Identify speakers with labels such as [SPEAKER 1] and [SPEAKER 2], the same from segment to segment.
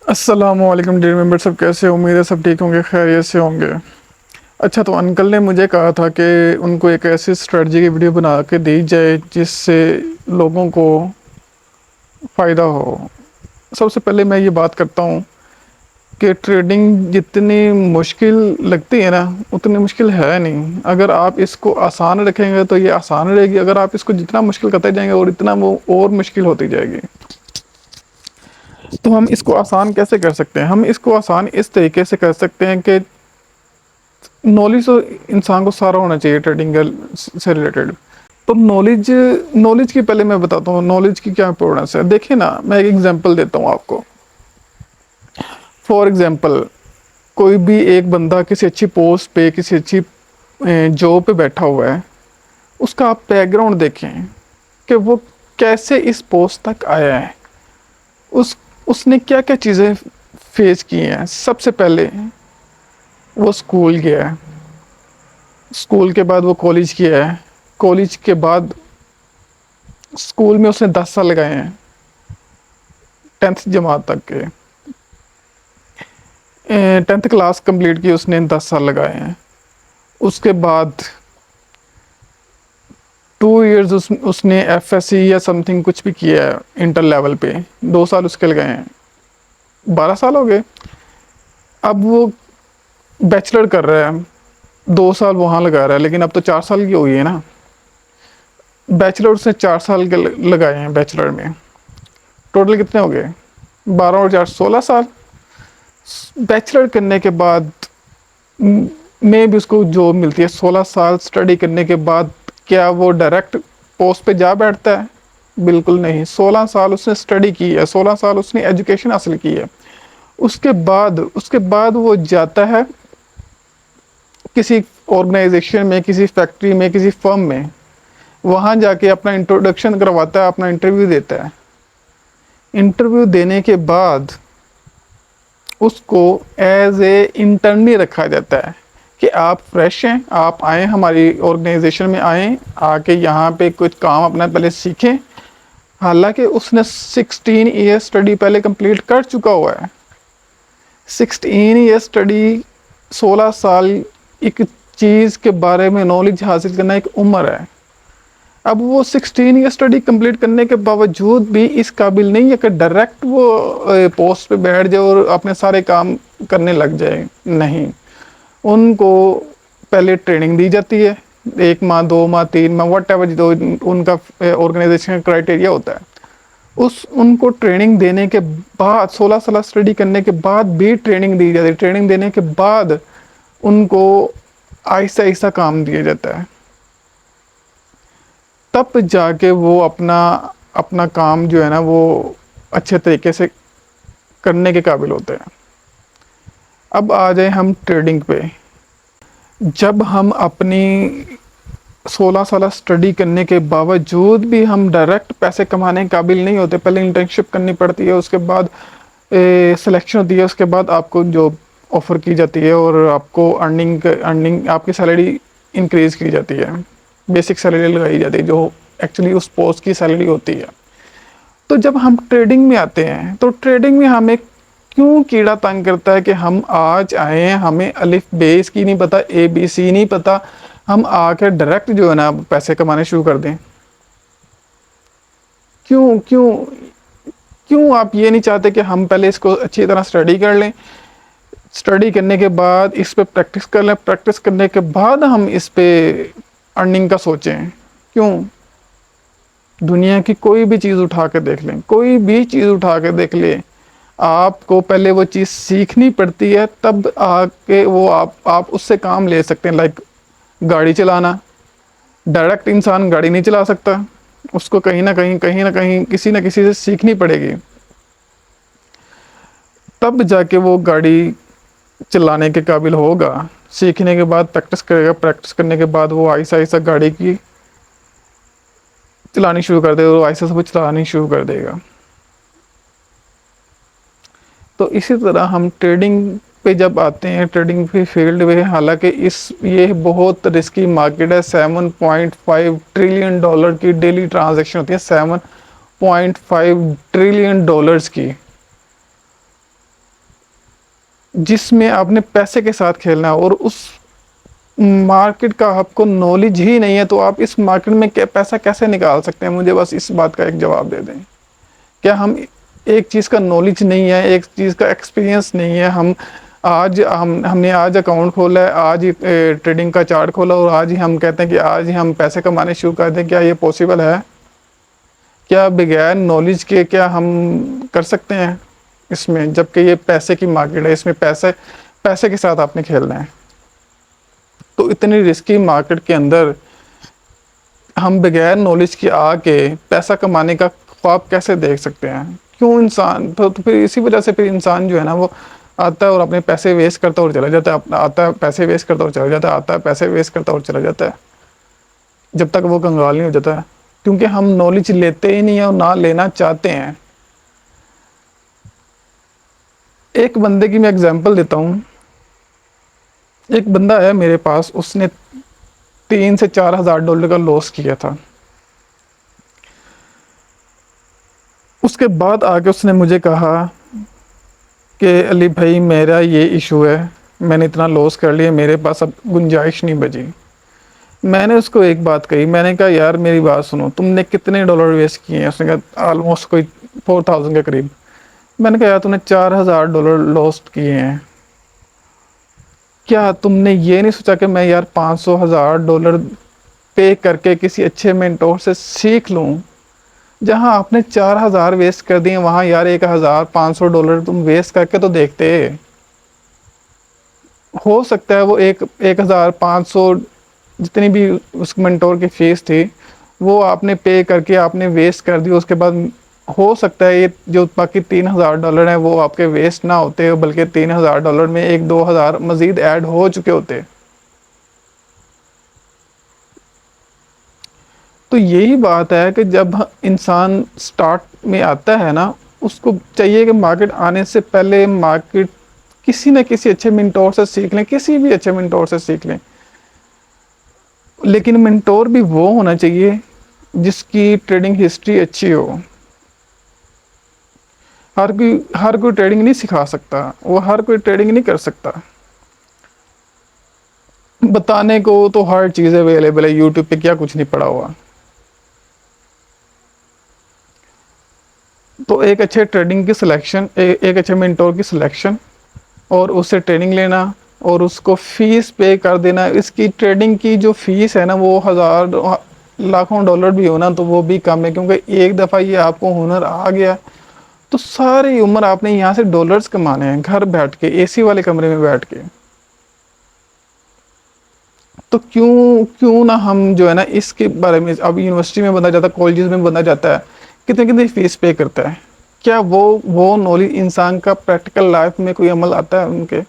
[SPEAKER 1] السلام علیکم ڈیئر ممبر، سب کیسے؟ امید ہے سب ٹھیک ہوں گے، خیریت سے ہوں گے۔ اچھا، تو انکل نے مجھے کہا تھا کہ ان کو ایک ایسی اسٹریٹجی کی ویڈیو بنا کے دی جائے جس سے لوگوں کو فائدہ ہو۔ سب سے پہلے میں یہ بات کرتا ہوں کہ ٹریڈنگ جتنی مشکل لگتی ہے نا اتنی مشکل ہے نہیں۔ اگر آپ اس کو آسان رکھیں گے تو یہ آسان رہے گی، اگر آپ اس کو جتنا مشکل کرتے جائیں گے اور اتنا وہ اور مشکل ہوتی جائے گی۔ تو ہم اس کو آسان کیسے کر سکتے ہیں؟ ہم اس کو آسان اس طریقے سے کر سکتے ہیں کہ نالج تو انسان کو سارا ہونا چاہیے ٹریڈنگ سے ریلیٹڈ۔ تو نالج کی پہلے میں بتاتا ہوں نالج کی کیا امپورٹنس ہے۔ دیکھیں نا، میں ایک ایگزامپل دیتا ہوں آپ کو۔ فار ایگزامپل، کوئی بھی ایک بندہ کسی اچھی پوسٹ پہ، کسی اچھی جاب پہ بیٹھا ہوا ہے، اس کا آپ بیک گراؤنڈ دیکھیں کہ وہ کیسے اس پوسٹ تک آیا ہے، اس نے کیا کیا چیزیں فیس کی ہیں۔ سب سے پہلے وہ اسکول گیا ہے، اسکول کے بعد وہ کالج کیا ہے، کالج کے بعد اسکول میں اس نے 10 سال لگائے ہیں 10th جماعت تک کے، 10th کلاس کمپلیٹ کی اس نے 10 سال لگائے ہیں۔ اس کے بعد 2 ایئرز اس نے ایف ایس سی یا سم تھنگ کچھ بھی کیا ہے انٹر لیول پہ، 2 سال اس کے لگائے ہیں، 12 سال ہو گئے۔ اب وہ بیچلر کر رہا ہے، 2 سال وہاں لگا رہا ہے، لیکن اب تو 4 سال کی ہوئی ہے نا۔ بیچلر اس نے 4 سال کے لگائے ہیں بیچلر میں، ٹوٹل کتنے ہو گئے؟ 12 اور 4 16 سال۔ بیچلر کرنے کے بعد میں بھی اس کو جاب ملتی ہے 16 سال اسٹڈی کرنے کے بعد۔ کیا وہ ڈائریکٹ پوسٹ پہ جا بیٹھتا ہے؟ بالکل نہیں۔ 16 سال اس نے اسٹڈی کی ہے، 16 سال اس نے ایجوکیشن حاصل کی ہے۔ اس کے بعد وہ جاتا ہے کسی آرگنائزیشن میں، کسی فیکٹری میں، کسی فرم میں، وہاں جا کے اپنا انٹروڈکشن کرواتا ہے، اپنا انٹرویو دیتا ہے۔ انٹرویو دینے کے بعد اس کو ایز اے انٹرنی رکھا جاتا ہے کہ آپ فریش ہیں، آپ آئیں ہماری آرگنائزیشن میں، آئیں آ کے یہاں پہ کچھ کام اپنا پہلے سیکھیں۔ حالانکہ اس نے 16 ایئر اسٹڈی پہلے کمپلیٹ کر چکا ہوا ہے۔ 16 ایئر اسٹڈی، 16 سال ایک چیز کے بارے میں نالج حاصل کرنا ایک عمر ہے۔ اب وہ 16 ایئر اسٹڈی کمپلیٹ کرنے کے باوجود بھی اس قابل نہیں ہے کہ ڈائریکٹ وہ پوسٹ پہ بیٹھ جائے اور اپنے سارے کام کرنے لگ جائے، نہیں۔ ان کو پہلے ٹریننگ دی جاتی ہے، 1 ماہ، 2 ماہ، 3 ماہ، واٹ ایور جو ان کا آرگنائزیشن کا کرائٹیریا ہوتا ہے۔ ان کو ٹریننگ دینے کے بعد، 16 سال اسٹڈی کرنے کے بعد بھی ٹریننگ دی جاتی ہے۔ ٹریننگ دینے کے بعد ان کو آہستہ آہستہ کام دیا جاتا ہے، تب جا کے وہ اپنا کام جو ہے نا وہ اچھے طریقے سے کرنے کے قابل ہوتے ہیں۔ اب آ جائیں ہم ٹریڈنگ پہ۔ جب ہم اپنی 16 سال اسٹڈی کرنے کے باوجود بھی ہم ڈائریکٹ پیسے کمانے کے قابل نہیں ہوتے، پہلے انٹرنشپ کرنی پڑتی ہے، اس کے بعد سلیکشن ہوتی ہے، اس کے بعد آپ کو جاب آفر کی جاتی ہے اور آپ کو ارننگ آپ کی سیلری انکریز کی جاتی ہے، بیسک سیلری لگائی جاتی ہے جو ایکچولی اس پوسٹ کی سیلری ہوتی ہے۔ تو جب ہم ٹریڈنگ میں آتے ہیں تو ٹریڈنگ میں ہمیں کیوں کیڑا تنگ کرتا ہے کہ ہم آج آئے ہیں، ہمیں الف بیس کی نہیں پتا، اے بی سی نہیں پتا، ہم آ کے ڈائریکٹ جو ہے نا پیسے کمانے شروع کر دیں؟ کیوں آپ یہ نہیں چاہتے کہ ہم پہلے اس کو اچھی طرح اسٹڈی کر لیں، اسٹڈی کرنے کے بعد اس پہ پریکٹس کر لیں، پریکٹس کرنے کے بعد ہم اس پہ ارننگ کا سوچیں؟ کیوں؟ دنیا کی کوئی بھی چیز اٹھا کے دیکھ لیں، کوئی بھی چیز اٹھا کے دیکھ لیں، آپ کو پہلے وہ چیز سیکھنی پڑتی ہے، تب آ کے وہ آپ اس سے کام لے سکتے ہیں۔ لائک گاڑی چلانا، ڈائریکٹ انسان گاڑی نہیں چلا سکتا، اس کو کہیں نہ کہیں کسی نہ کسی سے سیکھنی پڑے گی، تب جا کے وہ گاڑی چلانے کے قابل ہوگا۔ سیکھنے کے بعد پریکٹس کرے گا، پریکٹس کرنے کے بعد وہ آہستہ آہستہ گاڑی کی چلانی شروع کر دے گا، وہ آہستہ سے وہ چلانی شروع کر دے گا۔ تو اسی طرح ہم ٹریڈنگ پہ جب آتے ہیں، ٹریڈنگ پہ فیلڈ میں، حالانکہ یہ بہت رسکی مارکیٹ ہے، $7.5 ٹریلین کی ڈیلی ٹرانزیکشن ہوتی ہے، $7.5 ٹریلین کی۔ جس میں آپ نے پیسے کے ساتھ کھیلنا ہے اور اس مارکیٹ کا آپ کو نالج ہی نہیں ہے، تو آپ اس مارکیٹ میں پیسہ کیسے نکال سکتے ہیں؟ مجھے بس اس بات کا ایک جواب دے دیں. کیا ہم ایک چیز کا نالج نہیں ہے، ایک چیز کا ایکسپیرینس نہیں ہے، ہم نے آج اکاؤنٹ کھولا ہے، آج ہی ٹریڈنگ کا چارٹ کھولا اور آج ہی ہم کہتے ہیں کہ آج ہی ہم پیسے کمانے شروع کر دیں؟ کیا یہ پاسبل ہے؟ کیا بغیر نالج کے کیا ہم کر سکتے ہیں اس میں؟ جبکہ یہ پیسے کی مارکیٹ ہے، اس میں پیسے کے ساتھ آپ نے کھیلنا ہے. تو اتنی رسکی مارکیٹ کے اندر ہم بغیر نالج کے آ کے پیسہ کمانے کا خواب کیسے دیکھ سکتے ہیں؟ کیوں انسان تو پھر اسی وجہ سے پھر انسان جو ہے نا وہ آتا ہے اور اپنے پیسے ویسٹ کرتا اور چلا جاتا ہے، آتا ہے پیسے ویسٹ کرتا اور چلا جاتا ہے، آتا ہے پیسے ویسٹ کرتا اور چلا جاتا ہے، جب تک وہ کنگال نہیں ہو جاتا ہے. کیونکہ ہم نالج لیتے ہی نہیں ہیں اور نہ لینا چاہتے ہیں. ایک بندے کی میں اگزامپل دیتا ہوں. ایک بندہ ہے میرے پاس، اس نے $3,000 سے $4,000 کا لاس کیا تھا. اس کے بعد آگے اس نے مجھے کہا کہ علی بھائی میرا یہ ایشو ہے، میں نے اتنا لاس کر لیا، میرے پاس اب گنجائش نہیں بچی. میں نے اس کو ایک بات کہی، میں نے کہا یار میری بات سنو، تم نے کتنے ڈالر ویسٹ کیے ہیں؟ اس نے کہا آلموسٹ کوئی 4,000 کے قریب. میں نے کہا یار تم نے $4,000 لاسٹ کیے ہیں، کیا تم نے یہ نہیں سوچا کہ میں یار $500,000 پے کر کے کسی اچھے مینٹور سے سیکھ لوں؟ جہاں آپ نے 4,000 ویسٹ کر دیے، وہاں یار $1,500 تم ویسٹ کر کے تو دیکھتے. ہو سکتا ہے وہ 1,500 جتنی بھی اس منٹور کی فیس تھی وہ آپ نے پے کر کے آپ نے ویسٹ کر دی. اس کے بعد ہو سکتا ہے یہ جو باقی $3,000 ہیں وہ آپ کے ویسٹ نہ ہوتے، بلکہ $3,000 میں 1-2,000 مزید ایڈ ہو چکے ہوتے. تو یہی بات ہے کہ جب انسان سٹارٹ میں آتا ہے نا، اس کو چاہیے کہ مارکیٹ آنے سے پہلے مارکیٹ کسی نہ کسی اچھے منٹور سے سیکھ لیں، کسی بھی اچھے منٹور سے سیکھ لیں. لیکن منٹور بھی وہ ہونا چاہیے جس کی ٹریڈنگ ہسٹری اچھی ہو. ہر کوئی ٹریڈنگ نہیں سکھا سکتا، وہ ہر کوئی ٹریڈنگ نہیں کر سکتا. بتانے کو تو ہر چیز اویلیبل ہے، یوٹیوب پہ کیا کچھ نہیں پڑا ہوا. تو ایک اچھے ٹریڈنگ کی سلیکشن، ایک اچھے منٹور کی سلیکشن، اور اس سے ٹریننگ لینا اور اس کو فیس پے کر دینا. اس کی ٹریڈنگ کی جو فیس ہے نا وہ ہزار لاکھوں ڈالر بھی ہونا تو وہ بھی کم ہے، کیونکہ ایک دفعہ یہ آپ کو ہنر آ گیا تو ساری عمر آپ نے یہاں سے ڈالرز کمانے ہیں، گھر بیٹھ کے، اے سی والے کمرے میں بیٹھ کے. تو کیوں نہ ہم جو ہے نا اس کے بارے میں، اب یونیورسٹی میں بندہ جاتا ہے، کالجز میں بندہ جاتا ہے، کتنی فیس پے کرتا ہے. کیا وہ نالج انسان کا پریکٹیکل لائف میں کوئی عمل آتا ہے ان کے؟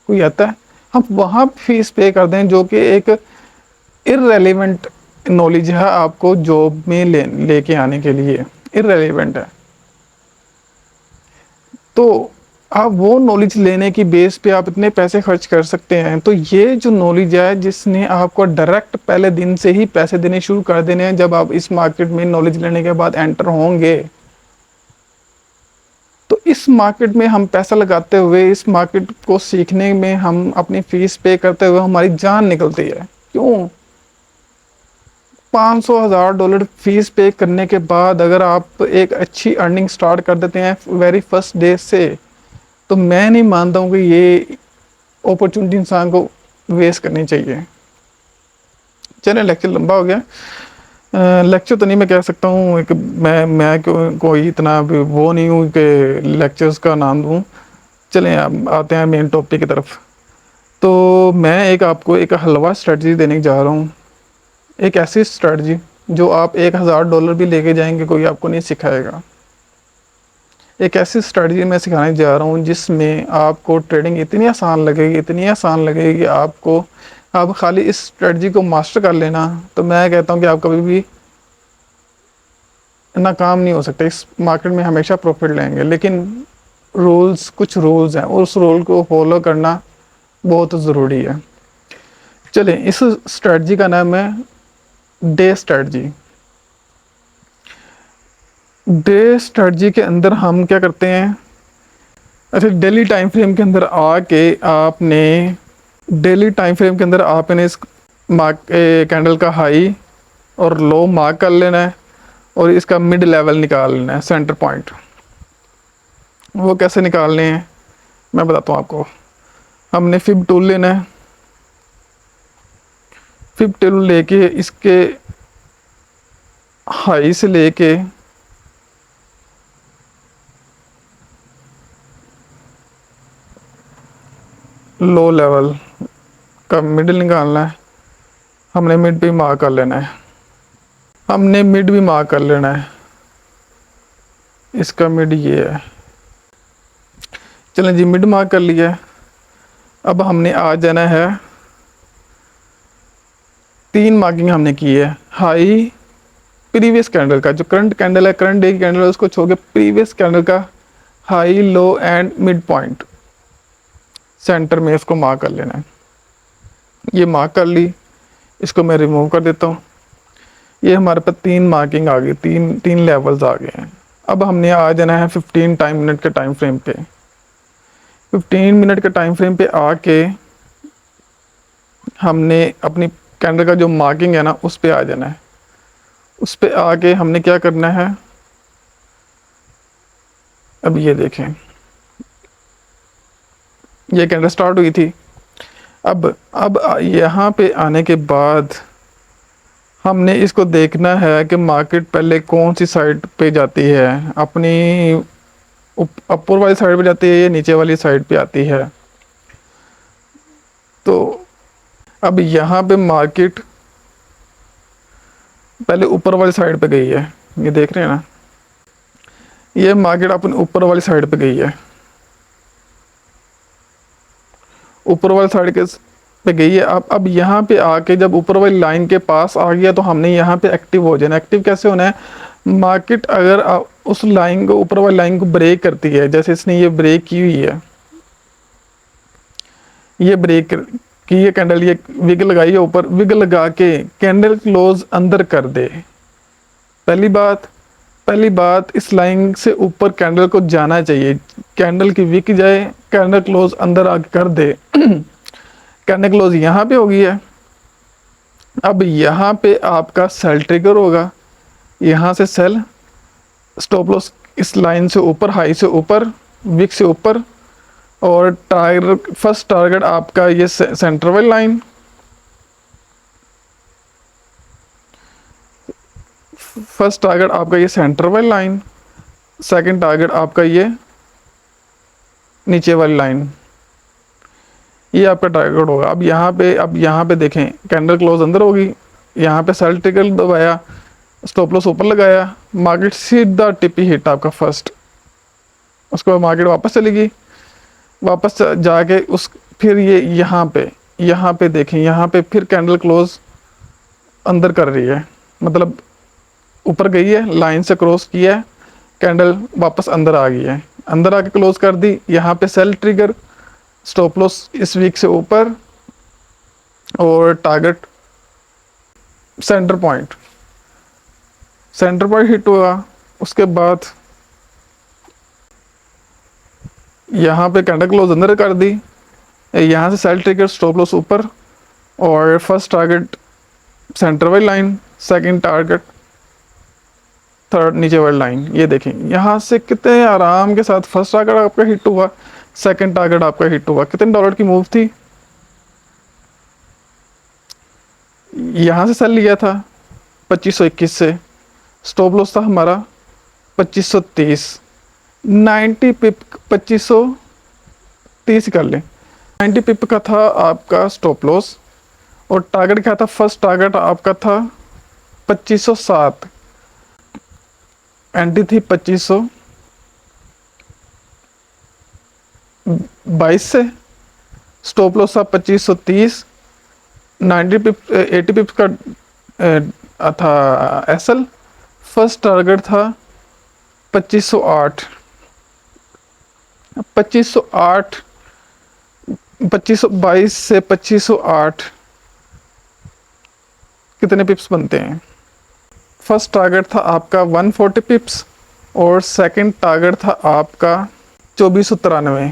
[SPEAKER 1] کوئی آتا ہے؟ ہم وہاں فیس پے کر دیں جو کہ ایک ارریلیونٹ نالج ہے آپ کو جاب میں لے کے آنے کے لیے، ارریلیونٹ ہے. تو آپ وہ نالج لینے کی بیس پہ آپ اتنے پیسے خرچ کر سکتے ہیں. تو یہ جو نالج ہے جس نے آپ کو ڈائریکٹ پہلے دن سے ہی پیسے دینے شروع کر دینے ہیں، جب آپ اس مارکیٹ میں نالج لینے کے بعد انٹر ہوں گے، تو اس مارکیٹ میں ہم پیسہ لگاتے ہوئے، اس مارکیٹ کو سیکھنے میں ہم اپنی فیس پے کرتے ہوئے ہماری جان نکلتی ہے. کیوں؟ $500,000 فیس پے کرنے کے بعد اگر آپ ایک اچھی ارننگ سٹارٹ کر دیتے ہیں ویری فرسٹ ڈے سے، تو میں نہیں مانتا ہوں کہ یہ اپرچونٹی انسان کو ویسٹ کرنی چاہیے. چلیں لیکچر لمبا ہو گیا، لیکچر تو نہیں میں کہہ سکتا ہوں کہ میں کوئی اتنا وہ نہیں ہوں کہ لیکچرز کا نام دوں. چلیں اب آتے ہیں مین ٹاپک کی طرف. تو میں آپ کو ایک حلوہ اسٹریٹجی دینے جا رہا ہوں، ایک ایسی اسٹریٹجی جو آپ $1,000 بھی لے کے جائیں گے کوئی آپ کو نہیں سکھائے گا. ایک ایسی اسٹریٹجی میں سکھانے جا رہا ہوں جس میں آپ کو ٹریڈنگ اتنی آسان لگے گی، اتنی آسان لگے گی آپ خالی اس اسٹریٹجی کو ماسٹر کر لینا تو میں کہتا ہوں کہ آپ کبھی بھی ناکام نہیں ہو سکتے. اس مارکیٹ میں ہمیشہ پروفٹ لیں گے. لیکن کچھ رولز ہیں، اس رول کو فالو کرنا بہت ضروری ہے. چلیں اس اسٹریٹجی کا نام ہے ڈے اسٹریٹجی. ڈے اسٹریٹجی کے اندر ہم کیا کرتے ہیں، اچھا ڈیلی ٹائم فریم کے اندر آ کے آپ نے اس کینڈل کا ہائی اور لو مارک کر لینا ہے اور اس کا مڈ لیول نکال لینا ہے، سینٹر پوائنٹ. وہ کیسے نکالنے ہیں میں بتاتا ہوں آپ کو. ہم نے فب ٹول لینا ہے. فب ٹول لے کے اس کے ہائی سے لے کے لو لیول کا مڈل نکالنا ہے. ہم نے مڈ بھی مارک کر لینا ہے. اس کا مڈ یہ ہے. چلیں جی مڈ مارک کر لیا ہے. اب ہم نے آ جانا ہے، 3 مارکنگ ہم نے کی ہے. ہائی پریویس کینڈل کا، جو کرنٹ کینڈل ہے، کرنٹ ڈے کی کینڈل ہے، اس کو چھوڑ کے پریویس کینڈل کا high low and mid point centre میں اس کو مارک کر لینا ہے. یہ مارک کر لی. اس کو میں ریموو کر دیتا ہوں. یہ ہمارے پاس 3 مارکنگ آ گئی، تین لیولز آ گئے ہیں. اب ہم نے آ جانا ہے 15 منٹ کے ٹائم فریم پہ. 15 منٹ کے ٹائم فریم پہ آ کے ہم نے اپنی کینڈل کا جو مارکنگ ہے نا اس پہ آ جانا ہے. اس پہ آ کے ہم نے کیا کرنا ہے، اب یہ دیکھیں یہ کینڈل سٹارٹ ہوئی تھی. اب یہاں پہ آنے کے بعد ہم نے اس کو دیکھنا ہے کہ مارکیٹ پہلے کون سی سائڈ پہ جاتی ہے، اپنی اوپر والی سائڈ پہ جاتی ہے یا نیچے والی سائڈ پہ آتی ہے. تو اب یہاں پہ مارکیٹ پہلے اوپر والی سائڈ پہ گئی ہے. یہ دیکھ رہے ہیں نا، یہ مارکیٹ اپنے اوپر والی سائڈ پہ گئی ہے. اوپر والی سائڈ پہ گئی ہے. اب یہاں پہ آ کے جب اوپر والی لائن کے پاس آ گیا تو ہم نے یہاں پہ ایکٹیو ہو جانا. ایکٹیو کیسے ہونا ہے، مارکیٹ اگر اس لائن کو، اوپر والی لائن کو بریک کرتی ہے، جیسے اس نے یہ بریک کی ہوئی ہے، یہ بریک کی یہ کینڈل، یہ وگ لگائی ہے اوپر، وگ لگا کے کینڈل کلوز اندر کر دے. پہلی بات اس لائن سے اوپر کینڈل کو جانا چاہیے. کینڈل کی وک جائے، کینڈل کلوز اندر آ کے کر دے. کینڈل کلوز یہاں پہ ہوگی ہے. اب یہاں پہ آپ کا سیل ٹریگر ہوگا. یہاں سے سیل، سٹاپ لاس اس لائن سے اوپر، ہائی سے اوپر، وک سے اوپر، اور فرسٹ ٹارگٹ آپ کا یہ سینٹر والی لائن، فرسٹ ٹارگٹ آپ کا یہ سینٹر والی لائن، سیکنڈ ٹارگٹ آپ کا یہ نیچے والی لائن. یہ آپ کا ٹارگٹ ہوگا. اب یہاں پہ دیکھیں کینڈل کلوز اندر ہوگی. یہاں پہ سیل ٹریگر دبایا، سٹاپ لاس اوپر لگایا، مارکیٹ سیدھا ٹپی ہٹ آپ کا فرسٹ. اس کو مارکیٹ واپس چلے گی. واپس جا کے پھر یہاں پہ دیکھیں، یہاں پہ پھر کینڈل کلوز اندر کر رہی ہے. مطلب اوپر گئی ہے، لائن سے کراس کیا ہے، کینڈل واپس اندر آ گئی ہے. اندر آ کے کلوز کر دی. یہاں پہ سیل ٹریگر، سٹاپ لاس اس ویک سے اوپر، اور ٹارگٹ سینٹر پوائنٹ ہٹ ہوا. اس کے بعد یہاں پہ کینڈل کلوز اندر کر دی. یہاں سے سیل ٹریگر، سٹاپ لاس اوپر، اور فرسٹ ٹارگٹ سینٹر والی لائن، سیکنڈ ٹارگٹ تھرڈ نیچے والی لائن. یہ دیکھیں یہاں سے کتنے آرام کے ساتھ فرسٹ ٹارگٹ آپ کا ہٹ ہوا، سیکنڈ ٹارگٹ آپ کا ہٹ ہوا. کتنے ڈالر کی موو تھی. یہاں سے سیل لیا تھا 2521 سے، سٹاپ لاس تھا ہمارا 2530. 90 پپ 2530 کر لیں. 90 پپ کا تھا آپ کا سٹاپ لاس، اور ٹارگٹ کیا تھا، فرسٹ ٹارگٹ آپ کا تھا 2507. اینٹری تھی 2522 سے، سٹاپ لاس تھا 2530. 80 پپس کا تھا ایس ایل. فرسٹ ٹارگٹ تھا 2508. 2522 سے 2508 کتنے پپس بنتے ہیں. فرسٹ ٹارگٹ تھا آپ کا 140 پپس، اور سیکنڈ ٹارگٹ تھا آپ کا 2493,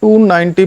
[SPEAKER 1] 290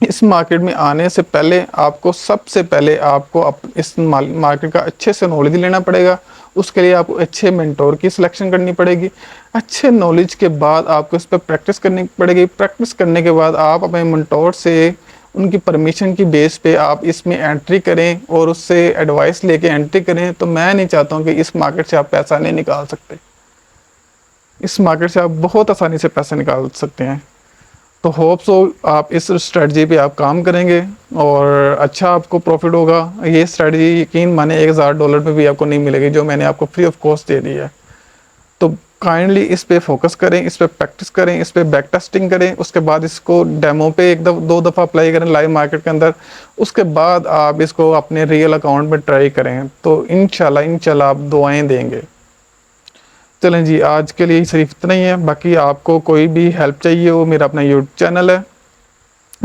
[SPEAKER 1] اس مارکیٹ میں آنے سے پہلے آپ کو سب سے پہلے آپ کو اس مارکیٹ کا اچھے سے نالج لینا پڑے گا. اس کے لیے آپ کو اچھے مینٹور کی سلیکشن کرنی پڑے گی. اچھے نالج کے بعد آپ کو اس پہ پریکٹس کرنی پڑے گی. پریکٹس کرنے کے بعد آپ اپنے مینٹور سے ان کی پرمیشن کی بیس پہ آپ اس میں انٹری کریں اور اس سے ایڈوائس لے کے انٹری کریں. تو میں نہیں چاہتا ہوں کہ اس مارکیٹ سے آپ پیسہ نہیں نکال سکتے. اس مارکیٹ سے آپ بہت آسانی سے پیسے نکال سکتے ہیں. تو ہوپ سو آپ اس اسٹریٹجی پہ آپ کام کریں گے اور اچھا آپ کو پروفٹ ہوگا. یہ اسٹریٹجی یقین مانے $1000 پہ بھی آپ کو نہیں ملے گی جو میں نے آپ کو فری آف کاسٹ دے دی ہے. تو کائنڈلی اس پہ فوکس کریں, اس پہ پریکٹس کریں, اس پہ بیک ٹیسٹنگ کریں. اس کے بعد اس کو ڈیمو پہ ایک دو دفعہ اپلائی کریں لائیو مارکیٹ کے اندر. اس کے بعد آپ اس کو اپنے ریئل اکاؤنٹ میں ٹرائی کریں. تو انشاءاللہ آپ دعائیں دیں گے. چلیں جی, آج کے لیے صرف اتنا ہی ہے. باقی آپ کو کوئی بھی ہیلپ چاہیے ہو, میرا اپنا یوٹیوب چینل ہے,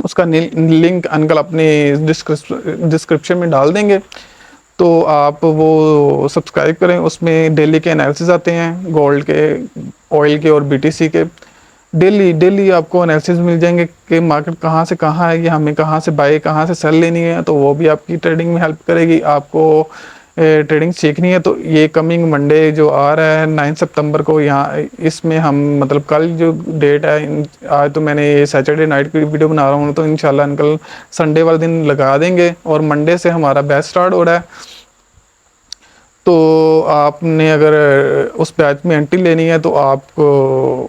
[SPEAKER 1] اس کا لنک انکل اپنے ڈسکرپشن میں ڈال دیں گے. تو آپ وہ سبسکرائب کریں. اس میں ڈیلی کے انالیسز آتے ہیں گولڈ کے, آئل کے اور BTC کے. ڈیلی آپ کو انالیسز مل جائیں گے کہ مارکیٹ کہاں سے کہاں ہے, یہ ہمیں کہاں سے بائی کہاں سے سیل لینی ہے. تو وہ بھی آپ کی ٹریڈنگ میں ہیلپ کرے گی. آپ کو ٹریڈنگ سیکھنی ہے تو یہ کمنگ منڈے جو آ رہا ہے 9 سپتمبر کو, یہاں اس میں ہم مطلب کل جو ڈیٹ ہے, آج تو میں نے یہ سیٹرڈے نائٹ کی ویڈیو بنا رہا ہوں, تو انشاءاللہ انکل سنڈے والے دن لگا دیں گے. اور منڈے سے ہمارا بیچ سٹارٹ ہو رہا ہے. تو آپ نے اگر اس بیچ میں انٹری لینی ہے تو آپ کو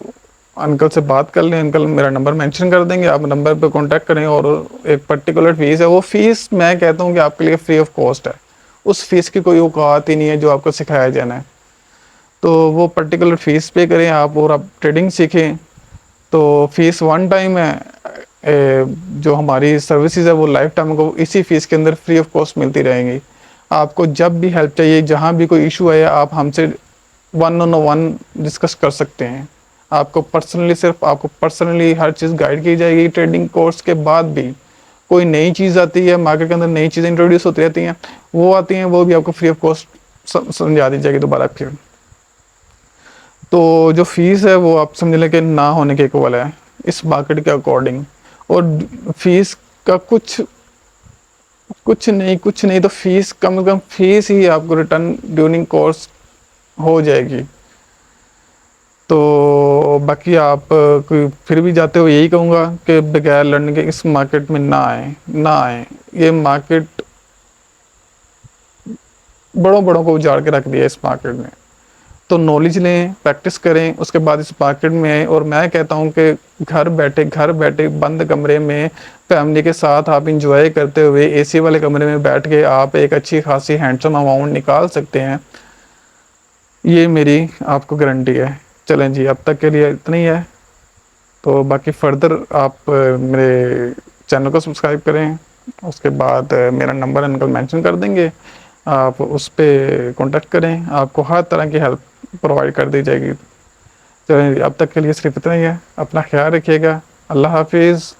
[SPEAKER 1] انکل سے بات کر لیں. انکل میرا نمبر مینشن کر دیں گے, آپ نمبر پہ کانٹیکٹ کریں. اور ایک پرٹیکولر فیس ہے, وہ فیس میں کہتا ہوں کہ آپ کے لیے فری آف کاسٹ ہے. اس فیس کی کوئی اوقات ہی نہیں ہے جو آپ کو سکھایا جانا ہے. تو وہ پرٹیکولر فیس پے کریں آپ اور آپ ٹریڈنگ سیکھیں. تو فیس ون ٹائم ہے, جو ہماری سروسز ہے وہ لائف ٹائم کو اسی فیس کے اندر فری آف کاسٹ ملتی رہیں گی. آپ کو جب بھی ہیلپ چاہیے, جہاں بھی کوئی ایشو آئے, آپ ہم سے 1-on-1 ڈسکس کر سکتے ہیں. آپ کو پرسنلی, صرف آپ کو پرسنلی ہر چیز گائیڈ کی جائے گی. ٹریڈنگ کورس کے بعد بھی کوئی نئی چیز آتی ہے مارکیٹ کے اندر, نئی چیزیں انٹروڈیوس ہوتی رہتی ہیں, وہ آتی ہیں, وہ بھی آپ کو فری آف کاسٹ سمجھا دی جائے گی دوبارہ پھر. تو جو فیس ہے وہ آپ سمجھ لیں کہ نہ ہونے کے اکول ہے اس مارکیٹ کے اکارڈنگ. اور فیس کا کچھ نہیں تو فیس کم از کم فیس ہی آپ کو ریٹرن ڈیورنگ کورس ہو جائے گی. تو باقی آپ پھر بھی جاتے ہو یہی کہوں گا کہ بغیر لڑنے کے اس مارکیٹ میں نہ آئیں. یہ مارکیٹ بڑوں کو اجاڑ کے رکھ دیا اس مارکیٹ میں. تو نالج لیں, پریکٹس کریں, اس کے بعد اس مارکیٹ میں آئیں. اور میں کہتا ہوں کہ گھر بیٹھے بند کمرے میں فیملی کے ساتھ آپ انجوائے کرتے ہوئے AC والے کمرے میں بیٹھ کے آپ ایک اچھی خاصی ہینڈسم اماؤنٹ نکال سکتے ہیں. یہ میری آپ کو گارنٹی ہے. چلیں جی, اب تک کے لیے اتنا ہی ہے. تو باقی فردر آپ میرے چینل کو سبسکرائب کریں. اس کے بعد میرا نمبر انکل مینشن کر دیں گے, آپ اس پہ کانٹیکٹ کریں. آپ کو ہر طرح کی ہیلپ پرووائڈ کر دی جائے گی. چلیں اب تک کے لیے صرف اتنا ہی ہے. اپنا خیال رکھیے گا. اللہ حافظ.